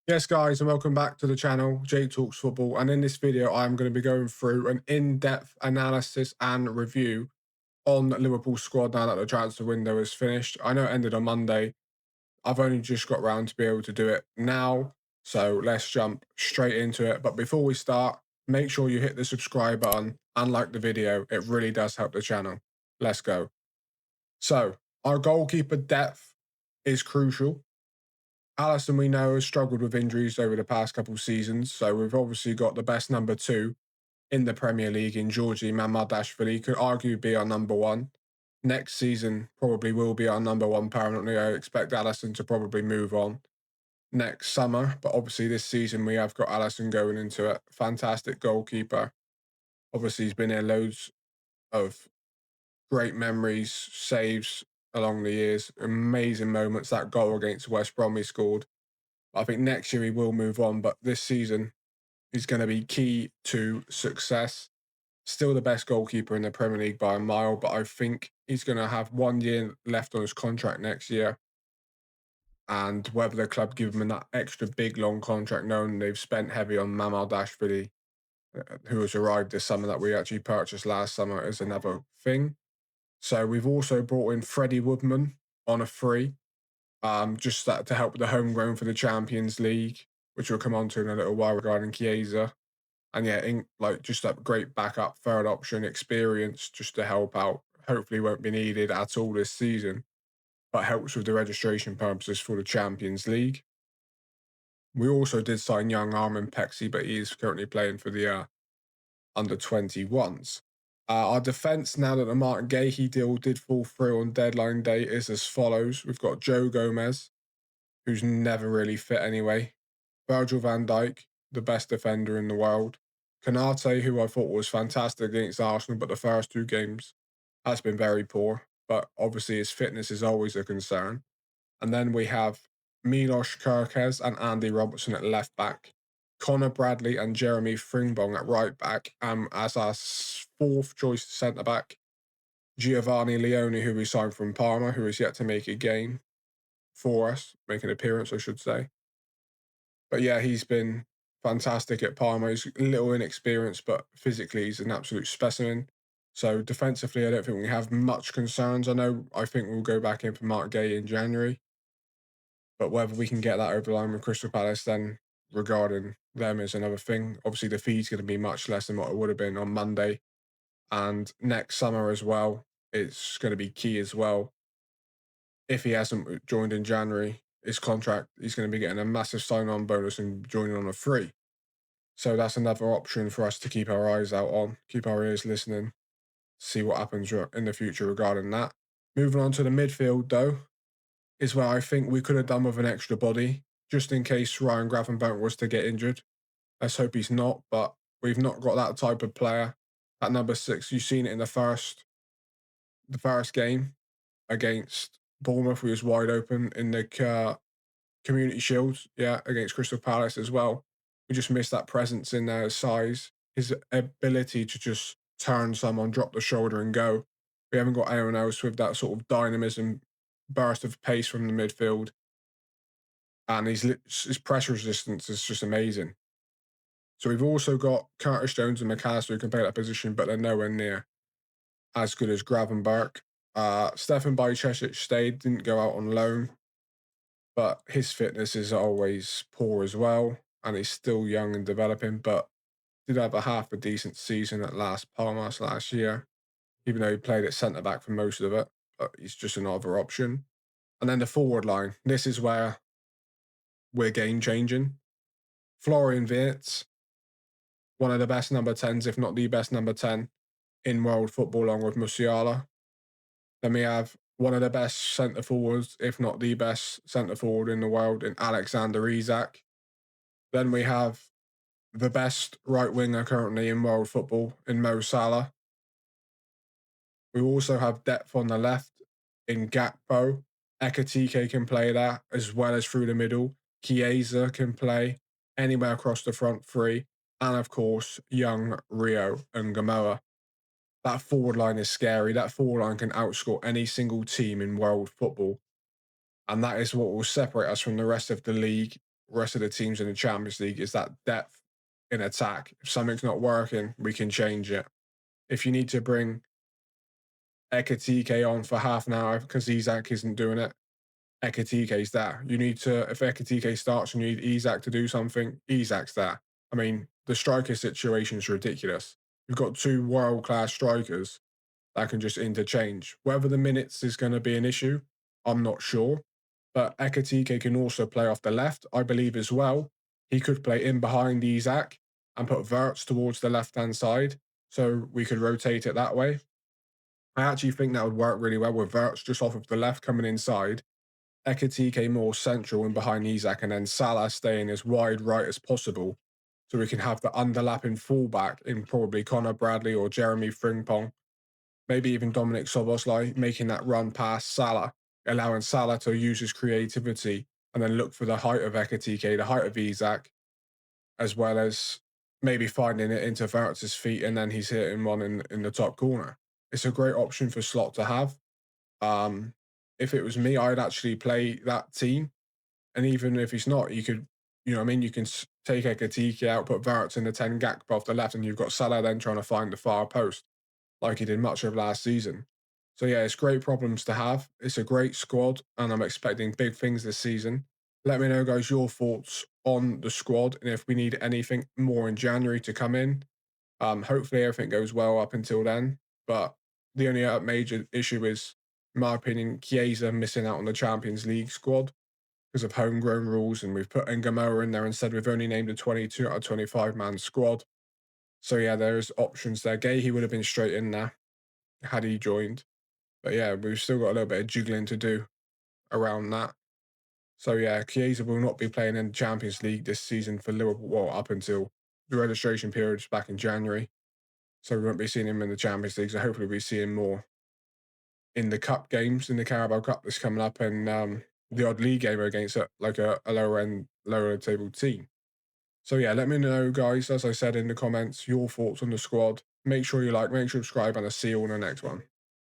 Yes, guys, and welcome back to the channel, Jake Talks Football. And in this video, I'm going to be going through an in-depth analysis and review on Liverpool's squad now that the transfer window is finished. I know it ended on Monday. I've only just got around to be able to do it now. So let's jump straight into it. But before we start, make sure you hit the subscribe button and like the video. It really does help the channel. Let's go. So our goalkeeper depth is crucial. Alisson, we know, has struggled with injuries over the past couple of seasons, so we've obviously got the best number two in the Premier League in Georgie Mamardashvili. Could argue be our number one. Next season probably will be our number one permanently. I expect Alisson to probably move on next summer, but obviously this season we have got Alisson going into it. Fantastic goalkeeper. Obviously he's been here loads of great memories, saves along the years, amazing moments. That goal against West Brom he scored. I think next year he will move on, but this season he's going to be key to success. Still the best goalkeeper in the Premier League by a mile, but I think he's going to have 1 year left on his contract next year. And whether the club give him that extra big long contract, knowing they've spent heavy on Mamardashvili, who has arrived this summer that we actually purchased last summer, is another thing. So we've also brought in Freddie Woodman on a free. Just that to help with the homegrown for the Champions League, which we'll come on to in a little while regarding Chiesa. And yeah, just that great backup third option experience just to help out. Hopefully won't be needed at all this season, but helps with the registration purposes for the Champions League. We also did sign young Armin Pexi, but he is currently playing for the under 21s. Our defence, now that the Martin Gahey deal did fall through on deadline day, is as follows. We've got Joe Gomez, who's never really fit anyway. Virgil van Dijk, the best defender in the world. Konate, who I thought was fantastic against Arsenal, but the first two games has been very poor. But obviously his fitness is always a concern. And then we have Milos Kerkez and Andy Robertson at left back. Connor Bradley and Jeremy Fringbong at right back. As our fourth choice centre back, Giovanni Leone, who we signed from Parma, who is yet to make a game for us, make an appearance, I should say. But yeah, he's been fantastic at Parma. He's a little inexperienced, but physically he's an absolute specimen. So defensively, I don't think we have much concerns. I think we'll go back in for Mark Gay in January. But whether we can get that over the line with Crystal Palace then regarding them is another thing. Obviously, the fee's going to be much less than what it would have been on Monday. And next summer as well, it's going to be key as well. If he hasn't joined in January, his contract, he's going to be getting a massive sign-on bonus and joining on a free. So that's another option for us to keep our eyes out on, keep our ears listening, see what happens in the future regarding that. Moving on to the midfield, though, is where I think we could have done with an extra body, just in case Ryan Gravenberch was to get injured. Let's hope he's not, but we've not got that type of player. At number 6, you've seen it in the first game against Bournemouth. We was wide open in the Community Shield, against Crystal Palace as well. We just missed that presence in there, size, his ability to just turn someone, drop the shoulder and go. We haven't got anyone else with that sort of dynamism, burst of pace from the midfield. And his pressure resistance is just amazing. So we've also got Curtis Jones and McAllister who can play that position, but they're nowhere near as good as Gravenberch. Stefan Bajcetic stayed, didn't go out on loan, but his fitness is always poor as well, and he's still young and developing, but did have a half a decent season at Palmas last year, even though he played at centre-back for most of it, but he's just another option. And then the forward line, this is where we're game-changing. Florian Wirtz, one of the best number 10s, if not the best number 10 in world football, along with Musiala. Then we have one of the best centre forwards, if not the best centre forward in the world, in Alexander Isak. Then we have the best right winger currently in world football in Mo Salah. We also have depth on the left in Gakpo. Ekatike can play that as well as through the middle. Chiesa can play anywhere across the front three. And of course, young Rio and Gamoa. That forward line is scary. That forward line can outscore any single team in world football. And that is what will separate us from the rest of the league rest of the teams in the Champions League is that depth in attack. If something's not working, we can change it. If you need to bring Ekatike on for half an hour because Isak isn't doing it, Ekatike's there. You need to, if Ekatike starts and you need Isak to do something, Isak's there. I mean, the striker situation is ridiculous. You've got two world class strikers that can just interchange. Whether the minutes is going to be an issue, I'm not sure. But Ekatike can also play off the left, I believe, as well. He could play in behind Isak and put Verts towards the left hand side. So we could rotate it that way. I actually think that would work really well with Verts just off of the left coming inside, Ekatike more central and behind Isak, and then Salah staying as wide right as possible. So we can have the underlapping fullback in probably Connor Bradley or Jeremy Frimpong, maybe even Dominic Soboslai, making that run past Salah, allowing Salah to use his creativity and then look for the height of Ekatike, the height of Isak, as well as maybe finding it into Verts' feet and then he's hitting one in the top corner. It's a great option for Slot to have. Um, if it was me, I'd actually play that team. And even if he's not, you could, you know what I mean? You can take Ekatike out, put Verts in the 10 Gakpo off the left, and you've got Salah then trying to find the far post like he did much of last season. So yeah, it's great problems to have. It's a great squad, and I'm expecting big things this season. Let me know, guys, your thoughts on the squad and if we need anything more in January to come in. Hopefully everything goes well up until then. But the only major issue is, in my opinion, Chiesa missing out on the Champions League squad because of homegrown rules, and we've put Ngamoa in there instead. We've only named a 22 out of 25 man squad. So yeah, there's options there. Gay, he would have been straight in there had he joined. But yeah, we've still got a little bit of jiggling to do around that. So yeah, Chiesa will not be playing in the Champions League this season for Liverpool, well, up until the registration period back in January. So we won't be seeing him in the Champions League. So hopefully we'll be seeing more in the cup games, in the Carabao Cup that's coming up, and the odd league game against like a lower table team. So yeah, let me know, guys, as I said in the comments, your thoughts on the squad. Make sure you like, make sure you subscribe, and I'll see you on the next one.